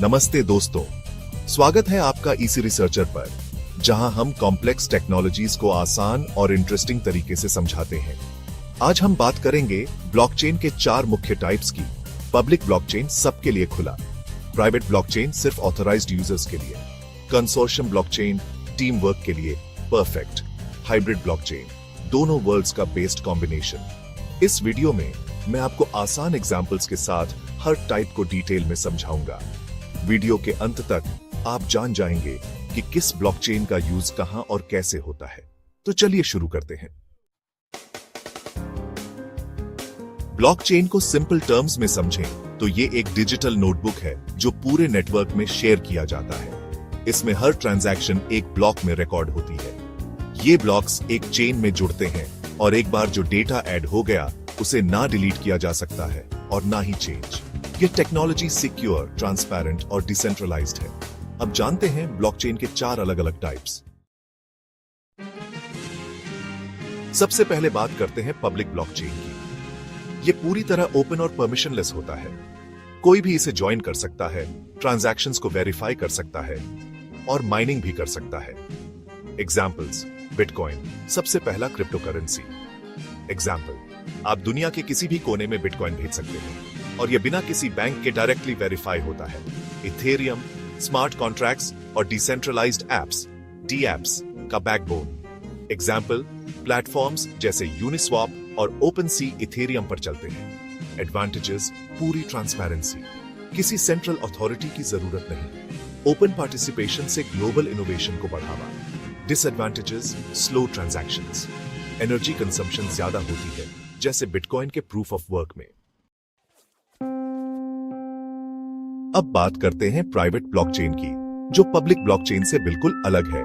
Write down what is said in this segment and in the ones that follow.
नमस्ते दोस्तों, स्वागत है आपका इसी रिसर्चर पर, जहां हम कॉम्प्लेक्स टेक्नोलॉजीज को आसान और इंटरेस्टिंग तरीके से समझाते हैं। आज हम बात करेंगे ब्लॉकचेन के 4 मुख्य टाइप्स की। पब्लिक ब्लॉकचेन सबके लिए खुला, प्राइवेट ब्लॉकचेन सिर्फ ऑथराइज्ड यूजर्स के लिए, कंसोर्शियम ब्लॉकचेन टीम वर्क के लिए परफेक्ट, हाइब्रिड ब्लॉकचेन दोनों वर्ल्ड्स का बेस्ट कॉम्बिनेशन। इस वीडियो में मैं आपको आसान एग्जांपल्स के साथ हर टाइप को डिटेल में समझाऊंगा। वीडियो के अंत तक आप जान जाएंगे कि किस ब्लॉकचेन का यूज कहां और कैसे होता है। तो चलिए शुरू करते हैं। ब्लॉकचेन को सिंपल टर्म्स में समझें तो ये एक डिजिटल नोटबुक है जो पूरे नेटवर्क में शेयर किया जाता है। इसमें हर ट्रांजैक्शन एक ब्लॉक में रिकॉर्ड होती है। ये ब्लॉक्स एक चेन में जुड़ते हैं और एक बार जो डेटा ऐड हो गया उसे ना डिलीट किया जा सकता है और ना ही चेंज। ये टेक्नोलॉजी सिक्योर, ट्रांसपेरेंट और डिसेंट्रलाइज्ड है। अब जानते हैं ब्लॉकचेन के 4 अलग अलग टाइप्स। सबसे पहले बात करते हैं पब्लिक ब्लॉकचेन की। ये पूरी तरह ओपन और परमिशनलेस होता है। कोई भी इसे ज्वाइन कर सकता है, ट्रांजैक्शंस को वेरीफाई कर सकता है और माइनिंग भी कर सकता है। एग्जाम्पल्स: बिटकॉइन सबसे पहला क्रिप्टो करेंसी। एग्जाम्पल: आप दुनिया के किसी भी कोने में बिटकॉइन भेज सकते हैं और यह बिना किसी बैंक के डायरेक्टली वेरीफाई होता है। इथेरियम स्मार्ट कॉन्ट्रैक्ट्स और डिसेंट्रलाइज्ड एप्स डीएप्स का बैकबोन। एग्जाम्पल: प्लेटफॉर्म्स जैसे यूनिस्वैप और ओपनसी इथेरियम पर चलते हैं। एडवांटेजेस: पूरी ट्रांसपेरेंसी, किसी सेंट्रल अथॉरिटी की जरूरत नहीं। ओपन पार्टिसिपेशन से ग्लोबल इनोवेशन को बढ़ावा। Disadvantages: slow transactions, energy consumption ज्यादा होती है जैसे बिटकॉइन के प्रूफ ऑफ वर्क में। अब बात करते हैं प्राइवेट ब्लॉकचेन की, जो पब्लिक ब्लॉकचेन से बिल्कुल अलग है।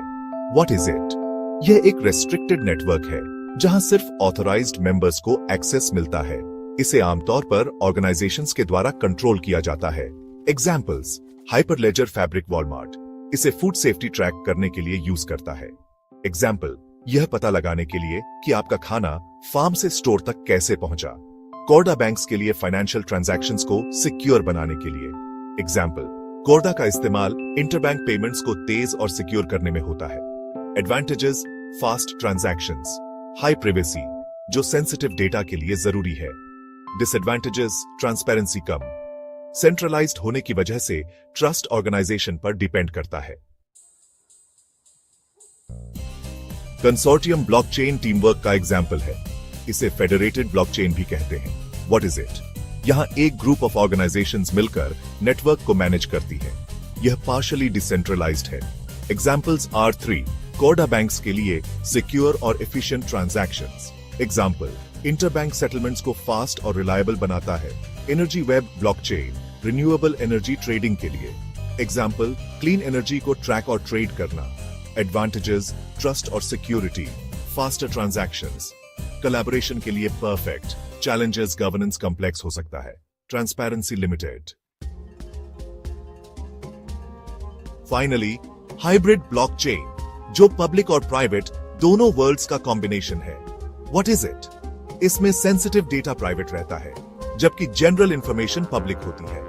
What is it? यह एक रेस्ट्रिक्टेड नेटवर्क है जहां सिर्फ ऑथराइज्ड मेंबर्स को एक्सेस मिलता है। इसे आमतौर पर ऑर्गेनाइजेशंस के द्वारा कंट्रोल किया जाता है। एग्जाम्पल्स: हाइपरलेजर फैब्रिक वॉलमार्ट इसे फूड सेफ्टी ट्रैक करने के लिए यूज करता है। एग्जाम्पल: यह पता लगाने के लिए कि आपका खाना फार्म से स्टोर तक कैसे पहुंचा। कोर्डा बैंक्स के लिए फाइनेंशियल ट्रांजैक्शंस को सिक्योर बनाने के लिए। एग्जाम्पल: कोर्डा का इस्तेमाल इंटरबैंक पेमेंट्स को तेज और सिक्योर करने में होता है। Advantages: fast transactions, high privacy जो सेंसिटिव डेटा के लिए जरूरी है। डिसएडवांटेजेस: ट्रांसपेरेंसी कम, सेंट्रलाइज्ड होने की वजह से ट्रस्ट ऑर्गेनाइजेशन पर डिपेंड करता है। कंसोर्टियम ब्लॉकचेन टीम वर्क का एग्जाम्पल है। इसे फेडरेटेड ब्लॉकचेन भी कहते हैं। What is it? यहां एक ग्रुप ऑफ ऑर्गेनाइजेशंस मिलकर नेटवर्क को मैनेज करती है। यह पार्शियली डिसेंट्रलाइज्ड है। एग्जाम्पल्स आर 3 कोर्डा बैंक्स के लिए सिक्योर और efficient transactions. Example: interbank settlements को फास्ट और रिलायबल बनाता है। Energy web blockchain renewable energy trading के लिए। एग्जाम्पल: क्लीन एनर्जी को ट्रैक और ट्रेड करना। एडवांटेजेस: ट्रस्ट और सिक्योरिटी, फास्टर ट्रांजैक्शंस, कोलैबोरेशन के लिए परफेक्ट। चैलेंजेस: गवर्नेंस कॉम्प्लेक्स हो सकता है। Transparency limited. Finally, hybrid blockchain जो पब्लिक और प्राइवेट दोनों वर्ल्ड्स का कॉम्बिनेशन है। What is it? इसमें सेंसिटिव डेटा प्राइवेट रहता है जबकि जनरल इंफॉर्मेशन पब्लिक होती है।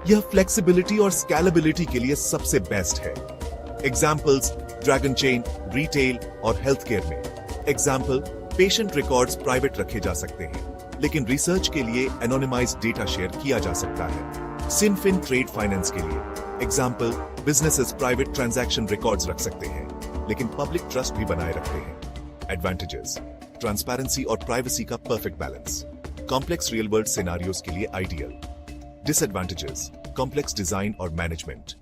यह फ्लेक्सिबिलिटी और स्केलेबिलिटी के लिए सबसे बेस्ट है। एग्जाम्पल्स: ड्रैगन चेन रिटेल और हेल्थ केयर में। एग्जाम्पल: पेशेंट रिकॉर्ड्स प्राइवेट रखे जा सकते हैं लेकिन रिसर्च के लिए एनोनिमाइज्ड डेटा शेयर किया जा सकता है। सिनफिन ट्रेड फाइनेंस के लिए। Example: businesses private transaction records रख सकते हैं लेकिन पब्लिक ट्रस्ट भी बनाए रखते हैं। एडवांटेजेस: ट्रांसपेरेंसी और प्राइवेसी का perfect balance, complex real world scenarios के लिए आइडियल। डिसएडवांटेजेस: कॉम्प्लेक्स डिजाइन और मैनेजमेंट।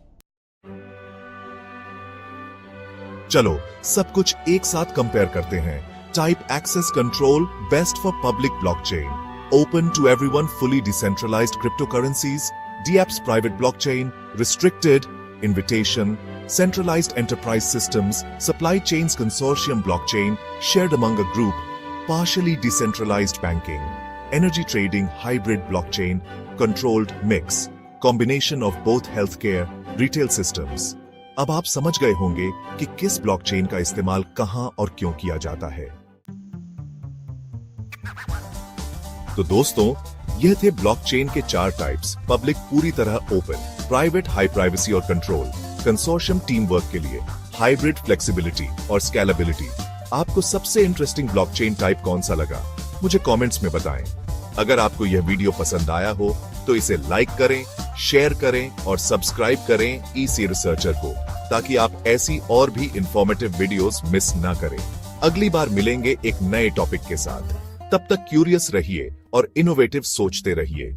चलो सब कुछ एक साथ कंपेयर करते हैं। Type: access control best for public blockchain, open to everyone fully decentralized cryptocurrencies, DApps private blockchain, restricted, invitation, centralized enterprise systems, supply chains consortium blockchain, shared among a group, partially decentralized banking, energy trading hybrid blockchain, controlled mix, combination of both healthcare, retail systems. अब आप समझ गए होंगे कि किस blockchain का इस्तेमाल कहां और क्यों किया जाता है। तो दोस्तों, यह थे ब्लॉकचेन के 4 टाइप्स। पब्लिक पूरी तरह ओपन, प्राइवेट हाई प्राइवेसी और कंट्रोल, कंसोर्शियम टीम वर्क के लिए, हाइब्रिड फ्लेक्सिबिलिटी और स्केलेबिलिटी। आपको सबसे इंटरेस्टिंग ब्लॉकचेन टाइप कौन सा लगा, मुझे कमेंट्स में बताएं। अगर आपको यह वीडियो पसंद आया हो तो इसे लाइक करें, शेयर करें और सब्सक्राइब करें इसी रिसर्चर को, ताकि आप ऐसी और भी इंफॉर्मेटिव वीडियोस मिस ना करें। अगली बार मिलेंगे एक नए टॉपिक के साथ। तब तक क्यूरियस रहिए और इनोवेटिव सोचते रहिए।